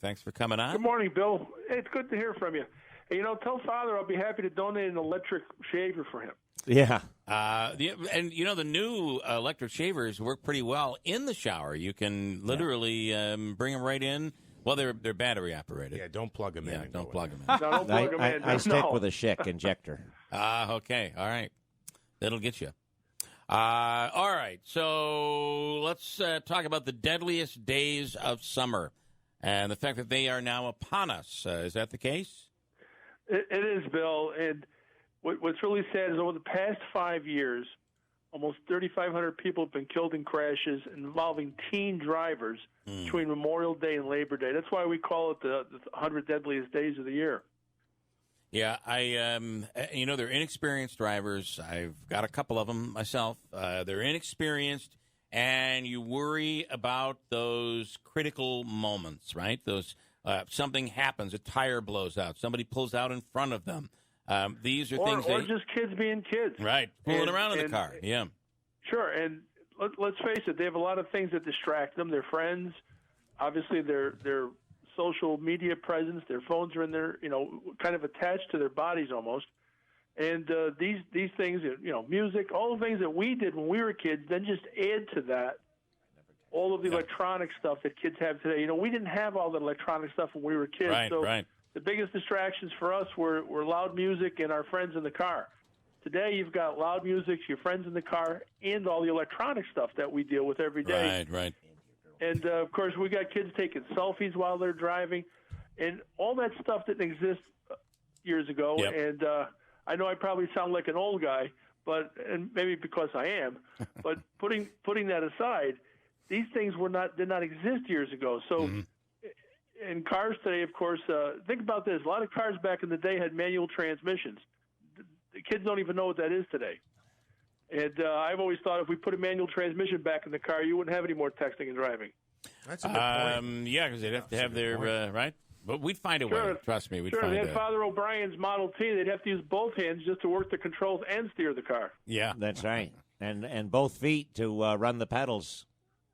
Thanks for coming on. Good morning, Bill. Hey, it's good to hear from you. Hey, tell Father I'll be happy to donate an electric shaver for him. Yeah. And, the new electric shavers work pretty well in the shower. You can literally bring them right in. Well, they're battery operated. Yeah, don't plug them in. Yeah, don't plug them in. No, don't plug them in. I stick with a Schick injector. Okay. All right. That'll get you. All right. So let's talk about the deadliest days of summer and the fact that they are now upon us. Is that the case? It is, Bill. And what's really sad is over the past 5 years, almost 3,500 people have been killed in crashes involving teen drivers between Memorial Day and Labor Day. That's why we call it the 100 deadliest days of the year. Yeah, they're inexperienced drivers. I've got a couple of them myself. They're inexperienced, and you worry about those critical moments, right? Those something happens, a tire blows out, somebody pulls out in front of them. These are things or just kids being kids. Right, fooling around in the car, yeah. Sure, and let's face it, they have a lot of things that distract them. Their friends, obviously their social media presence, their phones are in their, kind of attached to their bodies almost. And these things, music, all the things that we did when we were kids, then just add to that all of the electronic stuff that kids have today. We didn't have all the electronic stuff when we were kids. Right. The biggest distractions for us were loud music and our friends in the car. Today, you've got loud music, your friends in the car, and all the electronic stuff that we deal with every day. Right. And, of course, we got kids taking selfies while they're driving. And all that stuff didn't exist years ago. Yep. And I know I probably sound like an old guy, and maybe because I am, but putting that aside, these things did not exist years ago. So in cars today, of course, think about this. A lot of cars back in the day had manual transmissions. The kids don't even know what that is today. And I've always thought if we put a manual transmission back in the car, you wouldn't have any more texting and driving. That's a good point. Yeah, because they'd have to have their, right? But we'd find a way. Trust me, we'd sure, find they a had way. Father O'Brien's Model T. They'd have to use both hands just to work the controls and steer the car. Yeah. That's right. And both feet to run the pedals.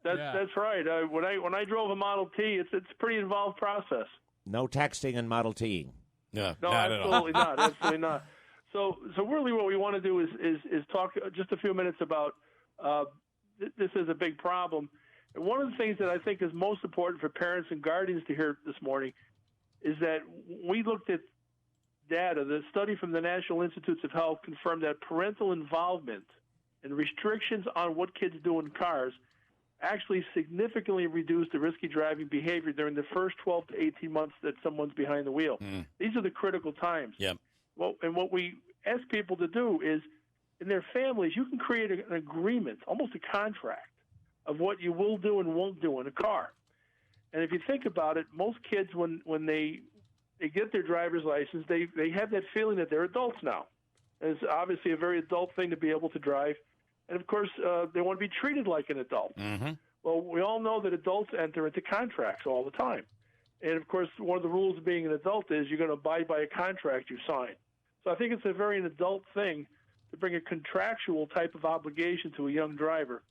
That's right. When I drove a Model T, it's a pretty involved process. No texting in Model T. No, not absolutely not. Absolutely not. So really, what we want to do is talk just a few minutes about this is a big problem. And one of the things that I think is most important for parents and guardians to hear this morning is that we looked at data. The study from the National Institutes of Health confirmed that parental involvement and restrictions on what kids do in cars actually significantly reduce the risky driving behavior during the first 12 to 18 months that someone's behind the wheel. These are the critical times. Yep. Well, and what we ask people to do is, in their families, you can create an agreement, almost a contract, of what you will do and won't do in a car. And if you think about it, most kids, when they get their driver's license, they have that feeling that they're adults now. And it's obviously a very adult thing to be able to drive. And, of course, they want to be treated like an adult. Mm-hmm. Well, we all know that adults enter into contracts all the time. And, of course, one of the rules of being an adult is you're going to abide by a contract you sign. So I think it's a very adult thing to bring a contractual type of obligation to a young driver.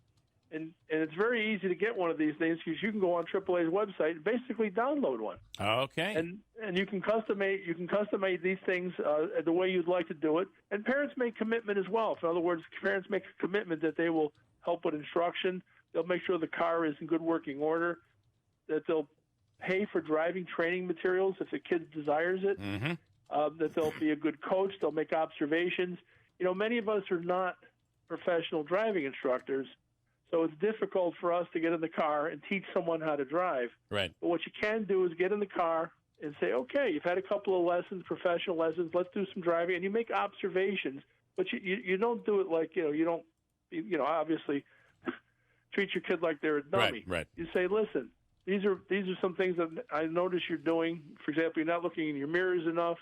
And it's very easy to get one of these things because you can go on AAA's website and basically download one. Okay. And you can customize these things the way you'd like to do it. And parents make commitment as well. In other words, parents make a commitment that they will help with instruction. They'll make sure the car is in good working order. That they'll pay for driving training materials if the kid desires it. Mm-hmm. That they'll be a good coach. They'll make observations. Many of us are not professional driving instructors. So it's difficult for us to get in the car and teach someone how to drive. Right. But what you can do is get in the car and say, okay, you've had a couple of lessons, professional lessons, let's do some driving. And you make observations, but you don't do it like, you don't, obviously treat your kid like they're a dummy. Right. You say, listen, these are some things that I notice you're doing. For example, you're not looking in your mirrors enough.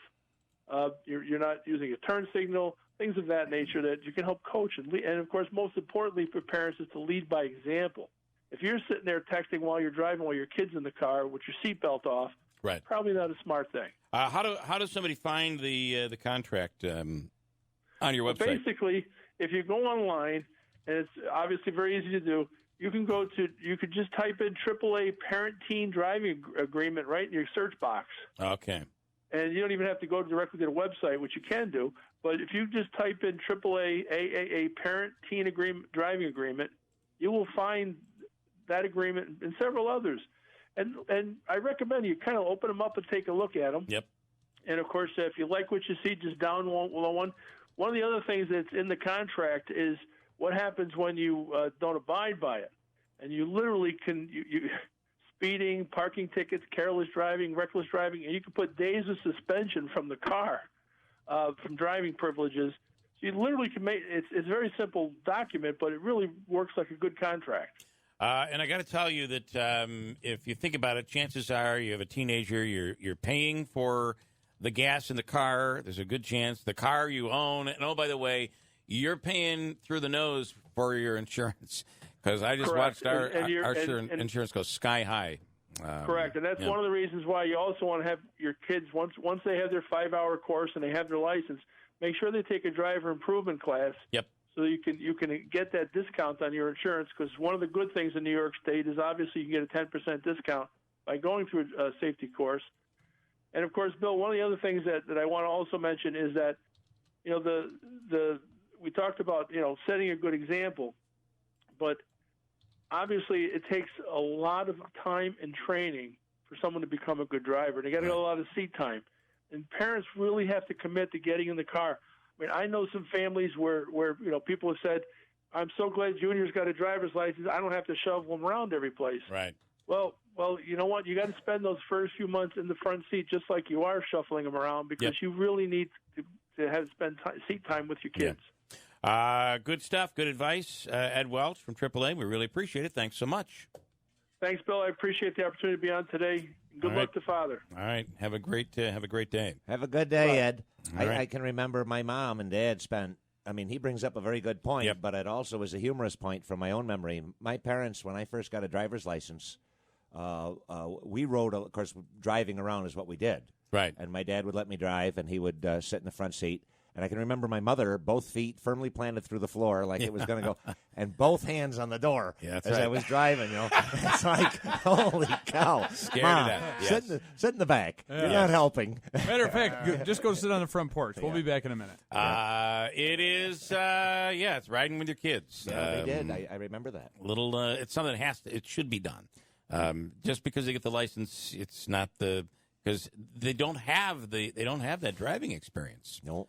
You're not using a turn signal. Things of that nature that you can help coach and lead. And, of course, most importantly for parents is to lead by example. If you're sitting there texting while you're driving while your kid's in the car with your seatbelt off, right, probably not a smart thing. How does somebody find the contract on your website? Basically, if you go online, and it's obviously very easy to do, you can just type in AAA parent-teen driving agreement right in your search box. Okay. And you don't even have to go directly to the website, which you can do. But if you just type in AAA AAA parent-teen driving agreement, you will find that agreement and several others. And I recommend you kind of open them up and take a look at them. Yep. And, of course, if you like what you see, just download one. One of the other things that's in the contract is what happens when you don't abide by it. And you literally can you speeding, parking tickets, careless driving, reckless driving, and you can put days of suspension from the car from driving privileges. So you literally can make it's a very simple document, but it really works like a good contract. And I got to tell you that if you think about it, chances are you have a teenager, you're paying for the gas in the car. There's a good chance the car you own. And, oh, by the way, you're paying through the nose for your insurance because I just Correct. watched our insurance go sky high. Correct. And that's one of the reasons why you also want to have your kids, once they have their 5-hour course and they have their license, make sure they take a driver improvement class. Yep. So you can get that discount on your insurance, because one of the good things in New York State is obviously you can get a 10% discount by going through a safety course. And of course, Bill, one of the other things that I want to also mention is that, you know, we talked about, you know, setting a good example, but obviously it takes a lot of time and training for someone to become a good driver. They got to get a lot of seat time, and parents really have to commit to getting in the car. I mean, I know some families where you know, people have said, "I'm so glad Junior's got a driver's license. I don't have to shovel him around every place." Right. Well, you know what? You got to spend those first few months in the front seat just like you are shuffling them around, because you really need to spend seat time with your kids. Yeah. Good stuff. Good advice, Ed Welch from AAA. We really appreciate it. Thanks so much. Thanks, Bill. I appreciate the opportunity to be on today. Good luck to Father. All right. Have a great day. Have a good day, Bye. Ed. Right. I can remember my mom and dad spent, I mean, he brings up a very good point, but it also is a humorous point from my own memory. My parents, when I first got a driver's license, we rode, of course, driving around is what we did. Right. And my dad would let me drive, and he would sit in the front seat. And I can remember my mother, both feet firmly planted through the floor like it was going to go, and both hands on the door I was driving, you know. It's like, holy cow. Scared Mom, to death. sit in the back. You're not helping. Matter of fact, just go sit on the front porch. We'll be back in a minute. It is, it's riding with your kids. They did. I remember that. It's something that it should be done. Just because they get the license, it's not because they don't have that driving experience. No.